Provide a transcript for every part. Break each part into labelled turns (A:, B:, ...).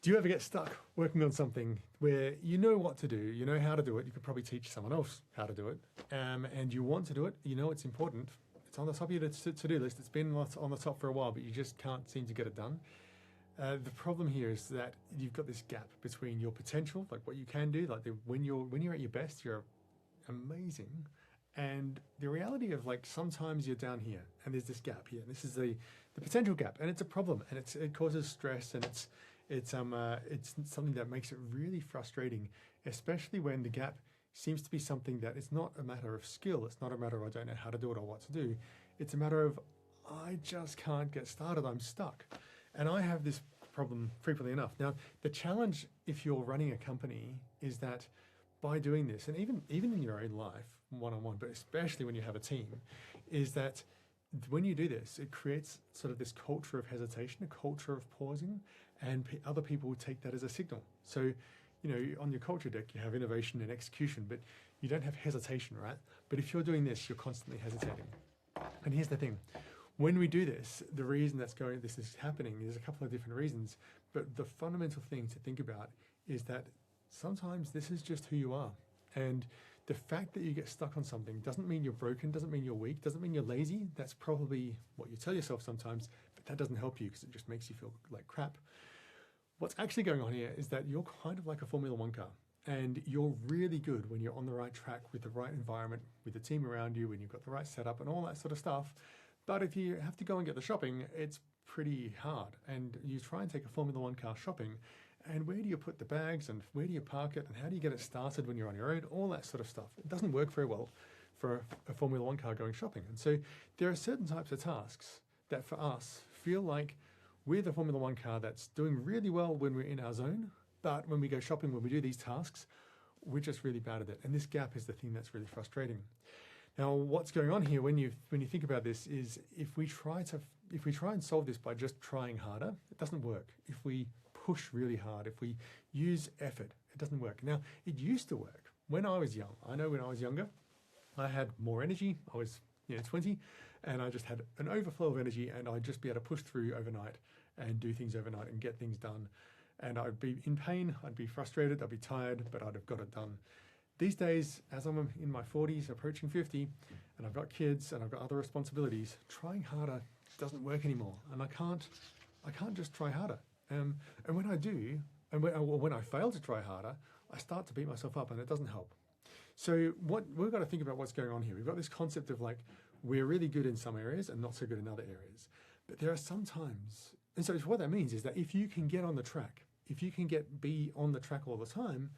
A: Do you ever get stuck working on something where you know what to do, you know how to do it, you could probably teach someone else how to do it, and you want to do it, you know it's important, it's on the top of your to-do list, it's been on the top for a while, but you just can't seem to get it done. The problem here is that you've got this gap between your potential, like what you can do, like when you're at your best, you're amazing, and the reality of like sometimes you're down here and there's this gap here. This is the potential gap, and it's a problem, and it causes stress, and it's something that makes it really frustrating, especially when the gap seems to be something that it's not a matter of skill. It's not a matter of I don't know how to do it or what to do. It's a matter of I just can't get started. I'm stuck. And I have this problem frequently enough. Now, the challenge if you're running a company is that by doing this, and even in your own life, one-on-one, but especially when you have a team, is that when you do this, it creates sort of this culture of hesitation, a culture of pausing, and other people will take that as a signal. So, you know, on your culture deck, you have innovation and execution, but you don't have hesitation, right? But if you're doing this, you're constantly hesitating. And here's the thing. When we do this, the reason this is happening is a couple of different reasons, but the fundamental thing to think about is that sometimes this is just who you are. And the fact that you get stuck on something doesn't mean you're broken, doesn't mean you're weak, doesn't mean you're lazy. That's probably what you tell yourself sometimes, but that doesn't help you because it just makes you feel like crap. What's actually going on here is that you're kind of like a Formula One car, and you're really good when you're on the right track with the right environment, with the team around you, when you've got the right setup and all that sort of stuff. But if you have to go and get the shopping, it's pretty hard. And you try and take a Formula One car shopping, and where do you put the bags, and where do you park it, and how do you get it started when you're on your own, all that sort of stuff. It doesn't work very well for a Formula One car going shopping. And so there are certain types of tasks that for us feel like we're the Formula One car that's doing really well when we're in our zone, but when we go shopping, when we do these tasks, we're just really bad at it. And this gap is the thing that's really frustrating. Now, what's going on here when you think about this is if we try and solve this by just trying harder, it doesn't work. If we push really hard, if we use effort, it doesn't work. Now, it used to work when I was young. I know when I was younger, I had more energy. I was 20, and I just had an overflow of energy, and I'd just be able to push through overnight and do things overnight and get things done. And I'd be in pain, I'd be frustrated, I'd be tired, but I'd have got it done. These days, as I'm in my 40s, approaching 50, and I've got kids and I've got other responsibilities, trying harder doesn't work anymore. And I can't just try harder. And when I do, and when I fail to try harder, I start to beat myself up, and it doesn't help. So we've got to think about what's going on here. We've got this concept of like, we're really good in some areas and not so good in other areas. But there are some times, and so what that means is that if you can get on the track, if you can be on the track all the time,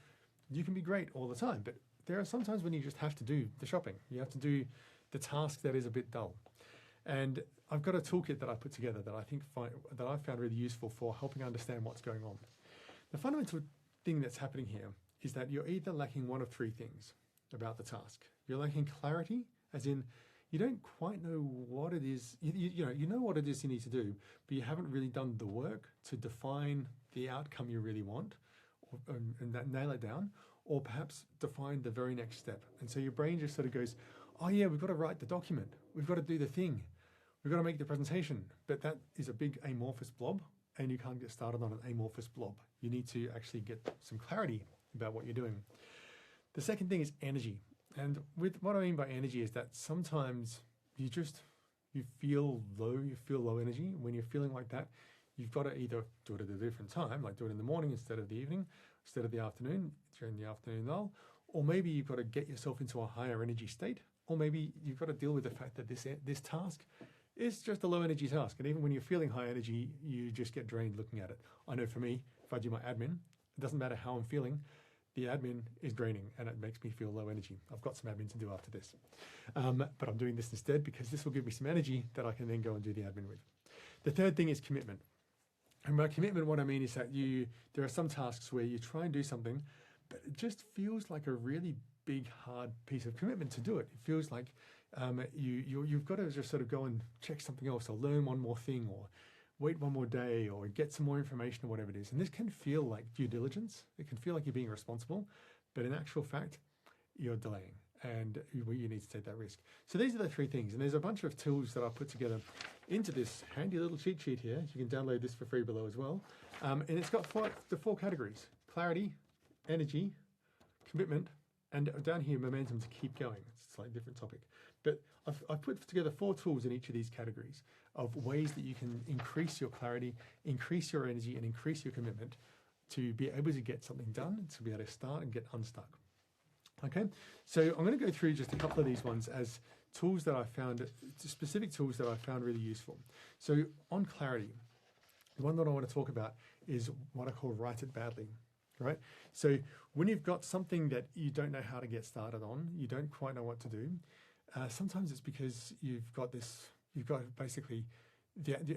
A: you can be great all the time. But there are some times when you just have to do the shopping. You have to do the task that is a bit dull. And I've got a toolkit that I put together that I found really useful for helping understand what's going on. The fundamental thing that's happening here is that you're either lacking one of three things about the task. You're lacking clarity, as in you don't quite know what it is. You know what it is you need to do, but you haven't really done the work to define the outcome you really want, and nail it down, or perhaps define the very next step. And so your brain just sort of goes, oh yeah, we've got to write the document. We've got to do the thing. We've got to make the presentation. But that is a big amorphous blob, and you can't get started on an amorphous blob. You need to actually get some clarity about what you're doing. The second thing is energy. And with what I mean by energy is that sometimes you feel low energy. When you're feeling like that, you've got to either do it at a different time, like do it in the morning instead of the evening, instead of the afternoon, during the afternoon lull, or maybe you've got to get yourself into a higher energy state, or maybe you've got to deal with the fact that this task is just a low energy task. And even when you're feeling high energy, you just get drained looking at it. I know for me, if I do my admin, it doesn't matter how I'm feeling, the admin is draining and it makes me feel low energy. I've got some admin to do after this. But I'm doing this instead because this will give me some energy that I can then go and do the admin with. The third thing is commitment. And by commitment, what I mean is that there are some tasks where you try and do something, but it just feels like a really big, hard piece of commitment to do it. It feels like you've got to just sort of go and check something else, or learn one more thing, or wait one more day, or get some more information, or whatever it is. And this can feel like due diligence. It can feel like you're being responsible, but in actual fact, you're delaying. and you need to take that risk. So these are the 3 things, and there's a bunch of tools that I've put together into this handy little cheat sheet here. You can download this for free below as well. And it's got the 4 categories: clarity, energy, commitment, and down here, momentum to keep going. It's a slightly different topic. But I've put together 4 tools in each of these categories of ways that you can increase your clarity, increase your energy, and increase your commitment to be able to get something done, to be able to start and get unstuck. Okay, so I'm going to go through just a couple of these ones as tools that I found, specific tools that I found really useful. So on clarity, the one that I want to talk about is what I call write it badly. Right? So when you've got something that you don't know how to get started on, you don't quite know what to do, sometimes it's because you've got basically,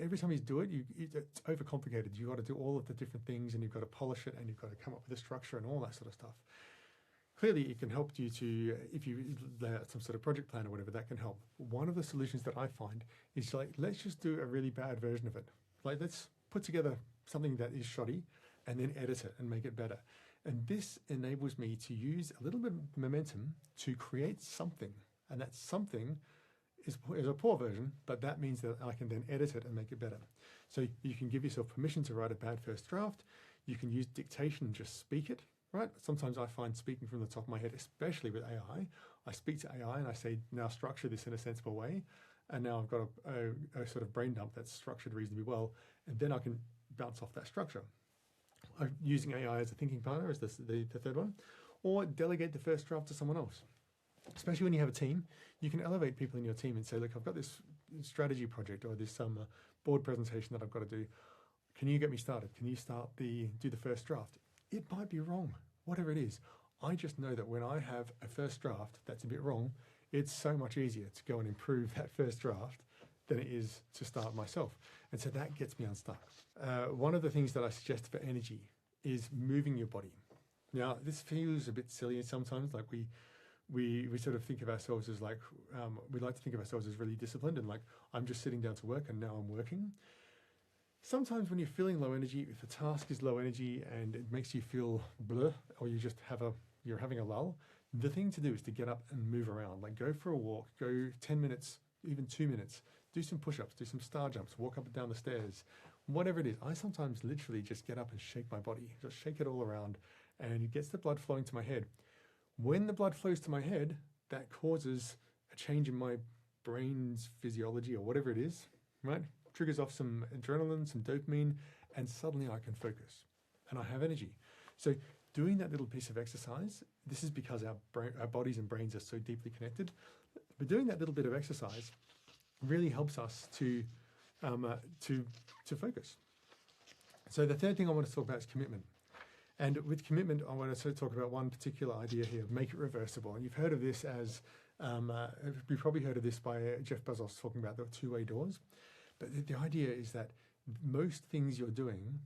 A: every time you do it, it's overcomplicated. You've got to do all of the different things, and you've got to polish it, and you've got to come up with a structure and all that sort of stuff. Clearly, it can help you to, if you lay out some sort of project plan or whatever, that can help. One of the solutions that I find is like, let's just do a really bad version of it. Like, let's put together something that is shoddy, and then edit it and make it better. And this enables me to use a little bit of momentum to create something. And that something is a poor version, but that means that I can then edit it and make it better. So you can give yourself permission to write a bad first draft. You can use dictation and just speak it, right? Sometimes I find speaking from the top of my head, especially with AI, I speak to AI and I say, now structure this in a sensible way. And now I've got a sort of brain dump that's structured reasonably well. And then I can bounce off that structure. Using AI as a thinking partner is the 3rd one, or delegate the first draft to someone else. Especially when you have a team, you can elevate people in your team and say, look, I've got this strategy project or this board presentation that I've got to do. Can you get me started? Can you do the first draft? It might be wrong, whatever it is. I just know that when I have a first draft that's a bit wrong, it's so much easier to go and improve that first draft than it is to start myself. And so that gets me unstuck. One of the things that I suggest for energy is moving your body. Now, this feels a bit silly sometimes, like we sort of think of ourselves as like, we like to think of ourselves as really disciplined and like, I'm just sitting down to work and now I'm working. Sometimes when you're feeling low energy, if a task is low energy and it makes you feel bleh, or you just you're having a lull, the thing to do is to get up and move around, like go for a walk, go 10 minutes, even 2 minutes, do some push-ups, do some star jumps, walk up and down the stairs, whatever it is. I sometimes literally just get up and shake my body, just shake it all around, and it gets the blood flowing to my head. When the blood flows to my head, that causes a change in my brain's physiology or whatever it is, right? Triggers off some adrenaline, some dopamine, and suddenly I can focus and I have energy. So doing that little piece of exercise, this is because our bodies and brains are so deeply connected, but doing that little bit of exercise really helps us to focus. So the 3rd thing I want to talk about is commitment. And with commitment, I want to sort of talk about one particular idea here, make it reversible. And you've heard of this as, you've probably heard of this by Jeff Bezos talking about the 2-way doors. But the idea is that most things you're doing,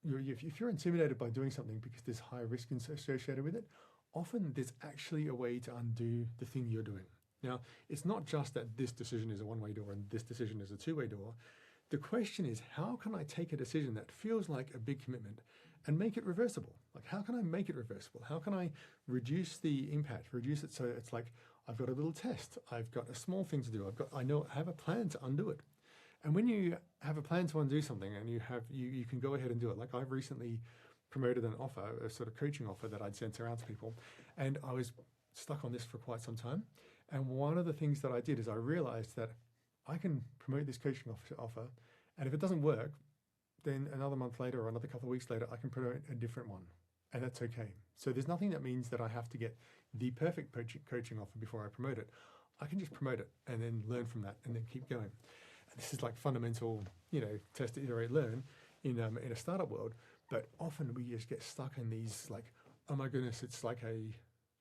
A: if you're intimidated by doing something because there's high risk associated with it, often there's actually a way to undo the thing you're doing. Now, it's not just that this decision is a 1-way door and this decision is a 2-way door. The question is, how can I take a decision that feels like a big commitment and make it reversible? Like, how can I make it reversible? How can I reduce the impact, reduce it so it's like, I've got a little test, I've got a small thing to do, I have a plan to undo it. And when you have a plan to undo something and you can go ahead and do it, like I've recently promoted an offer, a sort of coaching offer that I'd sent around to people, and I was stuck on this for quite some time. And one of the things that I did is I realized that I can promote this coaching offer, and if it doesn't work, then another month later or another couple of weeks later, I can promote a different one, and that's okay. So there's nothing that means that I have to get the perfect coaching offer before I promote it. I can just promote it and then learn from that and then keep going. And this is like fundamental, test, iterate, learn in a startup world. But often we just get stuck in these like, oh my goodness, it's like a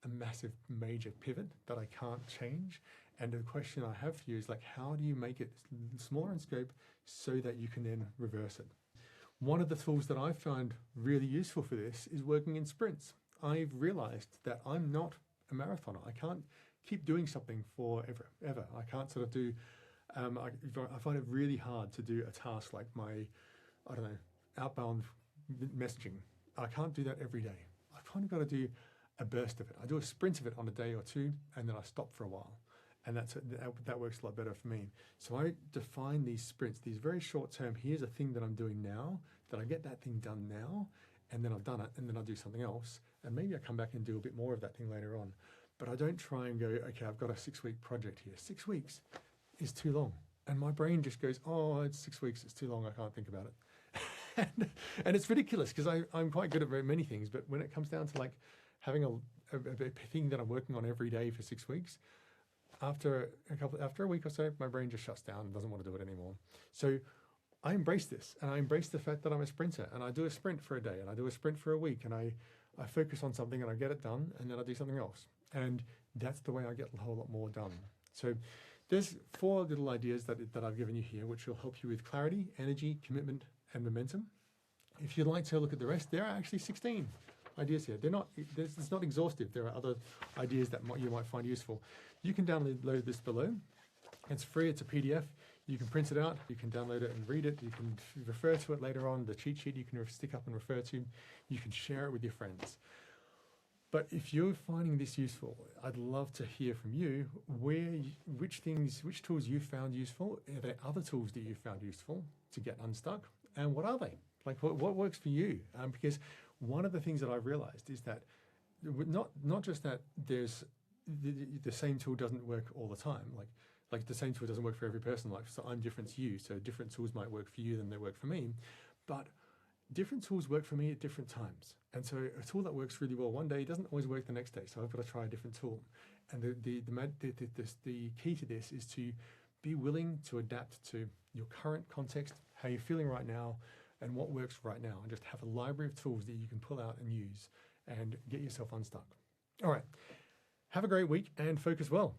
A: massive major pivot that I can't change. And the question I have for you is like, how do you make it smaller in scope so that you can then reverse it? One of the tools that I found really useful for this is working in sprints. I've realized that I'm not a marathoner. I can't keep doing something forever, ever. I can't sort of do, I find it really hard to do a task like outbound messaging. I can't do that every day. I've kind of got to do a burst of it. I do a sprint of it on a day or two, and then I stop for a while. And that works a lot better for me. So I define these sprints, these very short term, here's a thing that I'm doing now, that I get that thing done now, and then I've done it, and then I'll do something else. And maybe I come back and do a bit more of that thing later on. But I don't try and go, okay, I've got a 6-week project here. 6 weeks is too long. And my brain just goes, oh, it's 6 weeks, it's too long, I can't think about it. and it's ridiculous because I'm quite good at very many things, but when it comes down to like having a thing that I'm working on every day for 6 weeks, after a week or so, my brain just shuts down and doesn't want to do it anymore. So I embrace this, and I embrace the fact that I'm a sprinter, and I do a sprint for a day, and I do a sprint for a week, and I focus on something and I get it done, and then I do something else. And that's the way I get a whole lot more done. So there's 4 little ideas that I've given you here, which will help you with clarity, energy, commitment, and momentum. If you'd like to look at the rest, there are actually 16 ideas here. It's not exhaustive. There are other ideas that you might find useful. You can download this below. It's free. It's a PDF. You can print it out. You can download it and read it. You can refer to it later on. The cheat sheet you can stick up and refer to. You can share it with your friends. But if you're finding this useful, I'd love to hear from you which tools you found useful. Are there other tools that you found useful to get unstuck? And what are they? Like what works for you? Because one of the things that I've realized is that not just that there's the same tool doesn't work all the time. Like the same tool doesn't work for every person. Like, so I'm different to you, so different tools might work for you than they work for me. But different tools work for me at different times. And so a tool that works really well one day doesn't always work the next day. So I've got to try a different tool. And the key to this is to be willing to adapt to your current context, how you're feeling right now, and what works right now. And just have a library of tools that you can pull out and use and get yourself unstuck. All right. Have a great week and focus well.